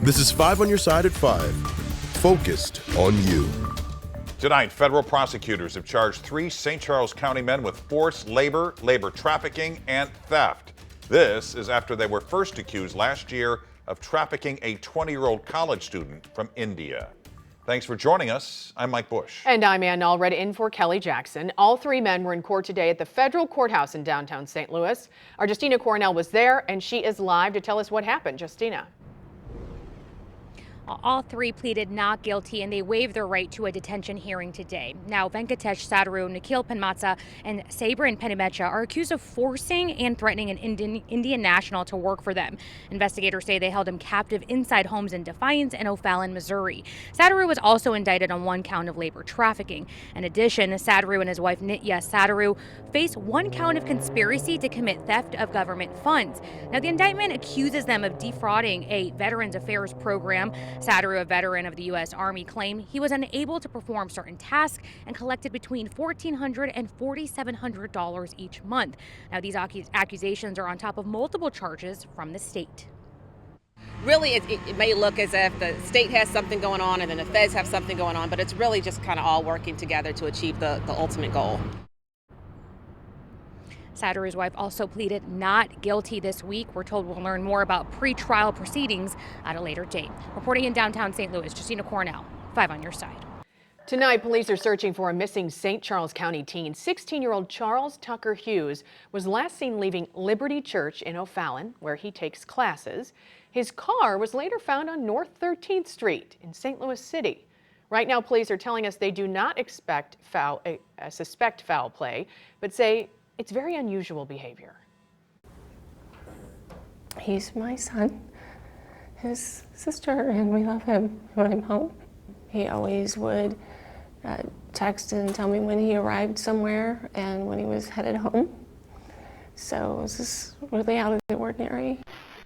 This is 5 on your side at 5. Focused on you. Tonight, federal prosecutors have charged 3 St. Charles County men with forced labor, labor trafficking, and theft. This is after they were first accused last year of trafficking a 20-year-old college student from India. Thanks for joining us. I'm Mike Bush. And I'm Ann Allred in for Kelly Jackson. All 3 men were in court today at the federal courthouse in downtown St. Louis. Our Justina Cornell was there, and she is live to tell us what happened. Justina. All 3 pleaded not guilty, and they waived their right to a detention hearing today. Now, Venkatesh Sadaru, Nikhil Panmatsa, and Sabrin Penimecha are accused of forcing and threatening an Indian national to work for them. Investigators say they held him captive inside homes in Defiance and O'Fallon, Missouri. Sadaru was also indicted on 1 count of labor trafficking. In addition, Sadaru and his wife Nitya Sadaru face 1 count of conspiracy to commit theft of government funds. Now, the indictment accuses them of defrauding a Veterans Affairs program. Sadaru, a veteran of the U.S. Army, claimed he was unable to perform certain tasks and collected between $1,400 and $4,700 each month. Now, these accusations are on top of multiple charges from the state. Really, it may look as if the state has something going on and then the feds have something going on, but it's really just kind of all working together to achieve the ultimate goal. Sadaru's wife also pleaded not guilty this week. We're told we'll learn more about pre-trial proceedings at a later date. Reporting in downtown St. Louis, Justina Cornell, 5 on your side. Tonight, police are searching for a missing St. Charles County teen. 16-year-old Charles Tucker Hughes was last seen leaving Liberty Church in O'Fallon, where he takes classes. His car was later found on North 13th Street in St. Louis City. Right now, police are telling us they do not suspect foul play, but say it's very unusual behavior. He's my son, his sister, and we love him. We want him home. He always would text and tell me when he arrived somewhere and when he was headed home. So this is really out of the ordinary.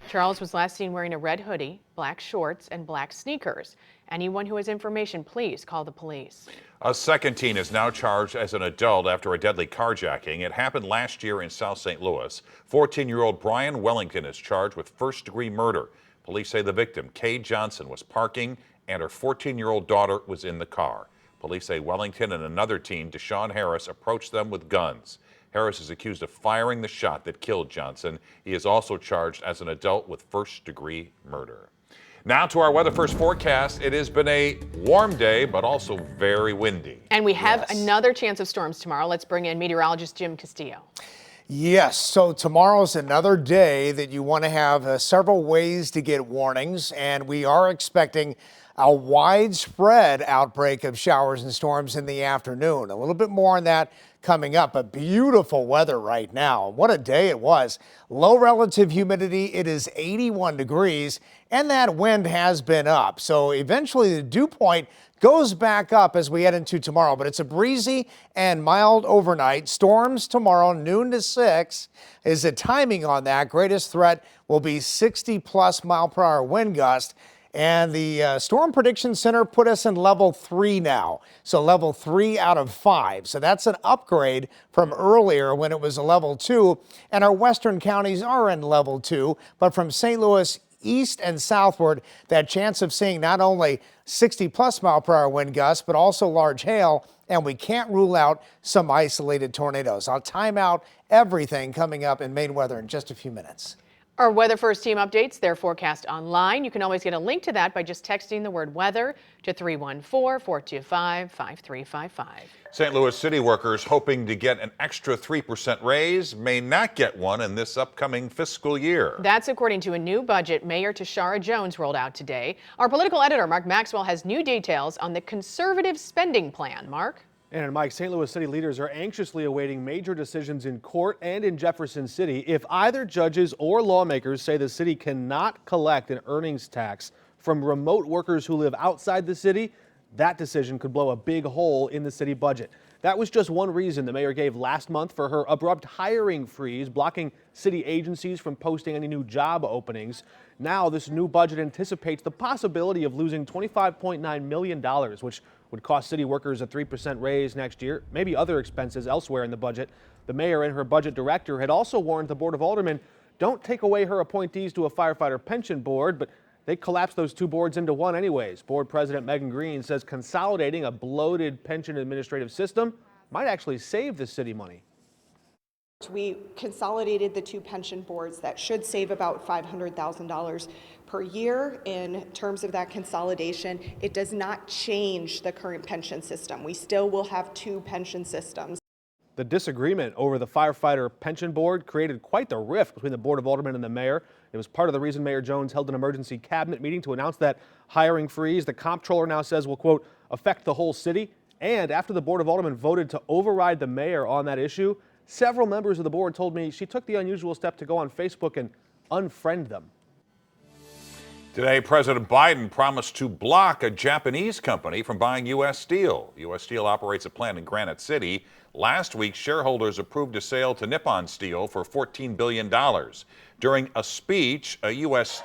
Charles was last seen wearing a red hoodie, black shorts, and black sneakers. Anyone who has information, please call the police. A second teen is now charged as an adult after a deadly carjacking. It happened last year in South St. Louis. 14-year-old Brian Wellington is charged with first-degree murder. Police say the victim, Kay Johnson, was parking and her 14-year-old daughter was in the car. Police say Wellington and another teen, Deshaun Harris, approached them with guns. Harris is accused of firing the shot that killed Johnson. He is also charged as an adult with first-degree murder. Now to our weather first forecast. It has been a warm day, but also very windy. And we have another chance of storms tomorrow. Let's bring in meteorologist Jim Castillo. Yes, so tomorrow's another day that you want to have several ways to get warnings, and we are expecting a widespread outbreak of showers and storms in the afternoon. A little bit more on that coming up, but beautiful weather right now. What a day it was. Low relative humidity, it is 81 degrees, and that wind has been up. So eventually the dew point goes back up as we head into tomorrow, but it's a breezy and mild overnight. Storms tomorrow, noon to 6 is the timing on that. Greatest threat will be 60+ mile-per-hour wind gust. And the Storm Prediction Center put us in level 3 now. So level 3 out of 5. So that's an upgrade from earlier when it was a level 2. And our western counties are in level 2. But from St. Louis east and southward, that chance of seeing not only 60+ mile-per-hour wind gusts, but also large hail. And we can't rule out some isolated tornadoes. I'll time out everything coming up in Maine weather in just a few minutes. Our Weather First team updates their forecast online. You can always get a link to that by just texting the word weather to 314-425-5355. St. Louis city workers hoping to get an extra 3% raise may not get one in this upcoming fiscal year. That's according to a new budget Mayor Tashara Jones rolled out today. Our political editor, Mark Maxwell, has new details on the conservative spending plan. Mark? And Mike, St. Louis city leaders are anxiously awaiting major decisions in court and in Jefferson City if either judges or lawmakers say the city cannot collect an earnings tax from remote workers who live outside the city. That decision could blow a big hole in the city budget. That was just one reason the mayor gave last month for her abrupt hiring freeze, blocking city agencies from posting any new job openings. Now this new budget anticipates the possibility of losing $25.9 million, which would cost city workers a 3% raise next year, maybe other expenses elsewhere in the budget. The mayor and her budget director had also warned the Board of Aldermen, don't take away her appointees to a firefighter pension board, but They collapsed those two boards into one anyways. Board President Megan Green says consolidating a bloated pension administrative system might actually save the city money. We consolidated the two pension boards. That should save about $500,000 per year in terms of that consolidation. It does not change the current pension system. We still will have two pension systems. The disagreement over the firefighter pension board created quite the rift between the Board of Aldermen and the mayor. It was part of the reason Mayor Jones held an emergency cabinet meeting to announce that hiring freeze. The comptroller now says will, quote, affect the whole city. And after the Board of Aldermen voted to override the mayor on that issue, several members of the board told me she took the unusual step to go on Facebook and unfriend them. Today, President Biden promised to block a Japanese company from buying U.S. Steel. U.S. Steel operates a plant in Granite City. Last week, shareholders approved a sale to Nippon Steel for $14 billion. During a speech at U.S.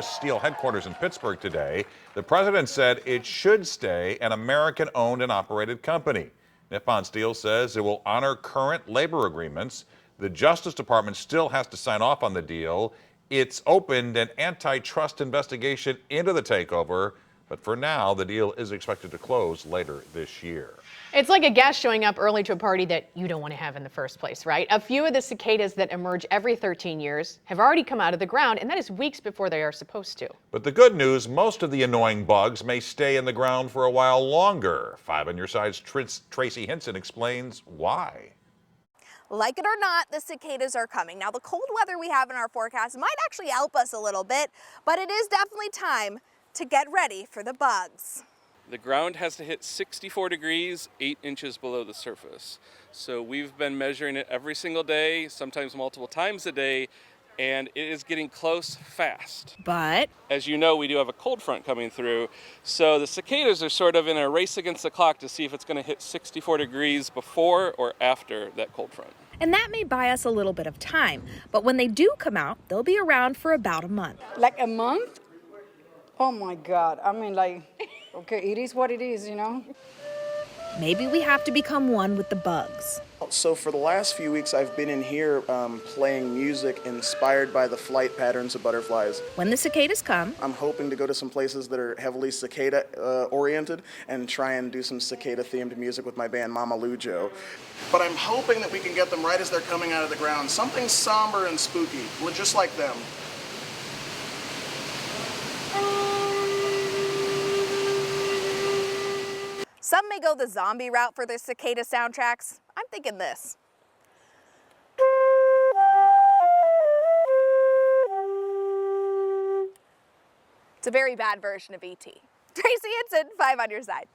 Steel headquarters in Pittsburgh today, the president said it should stay an American-owned and operated company. Nippon Steel says it will honor current labor agreements. The Justice Department still has to sign off on the deal. It's opened an antitrust investigation into the takeover, but for now, the deal is expected to close later this year. It's like a guest showing up early to a party that you don't want to have in the first place, right? A few of the cicadas that emerge every 13 years have already come out of the ground, and that is weeks before they are supposed to. But the good news, most of the annoying bugs may stay in the ground for a while longer. 5 on your side's Tracy Hinson explains why. Like it or not, the cicadas are coming. Now, the cold weather we have in our forecast might actually help us a little bit, but it is definitely time to get ready for the bugs. The ground has to hit 64 degrees, 8 inches below the surface. So we've been measuring it every single day, sometimes multiple times a day, and it is getting close fast. But as you know, we do have a cold front coming through, so the cicadas are sort of in a race against the clock to see if it's going to hit 64 degrees before or after that cold front. and that may buy us a little bit of time, but when they do come out, they'll be around for about a month. Like a month? Oh my God. I mean, like, okay, it is what it is, you know? Maybe we have to become one with the bugs. So for the last few weeks, I've been in here playing music inspired by the flight patterns of butterflies. When the cicadas come, I'm hoping to go to some places that are heavily cicada oriented and try and do some cicada themed music with my band Mama Lujo. But I'm hoping that we can get them right as they're coming out of the ground. Something somber and spooky, just like them. some may go the zombie route for their cicada soundtracks. I'm thinking this. It's a very bad version of E.T. Tracy Hinson, 5 on your side.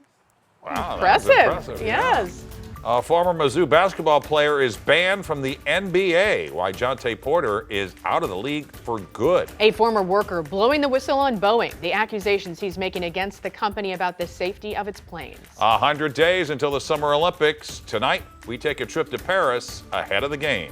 Wow, impressive. Yes. A former Mizzou basketball player is banned from the NBA. Why Jonte Porter is out of the league for good. A former worker blowing the whistle on Boeing. The accusations he's making against the company about the safety of its planes. 100 days until the Summer Olympics. Tonight, we take a trip to Paris ahead of the game.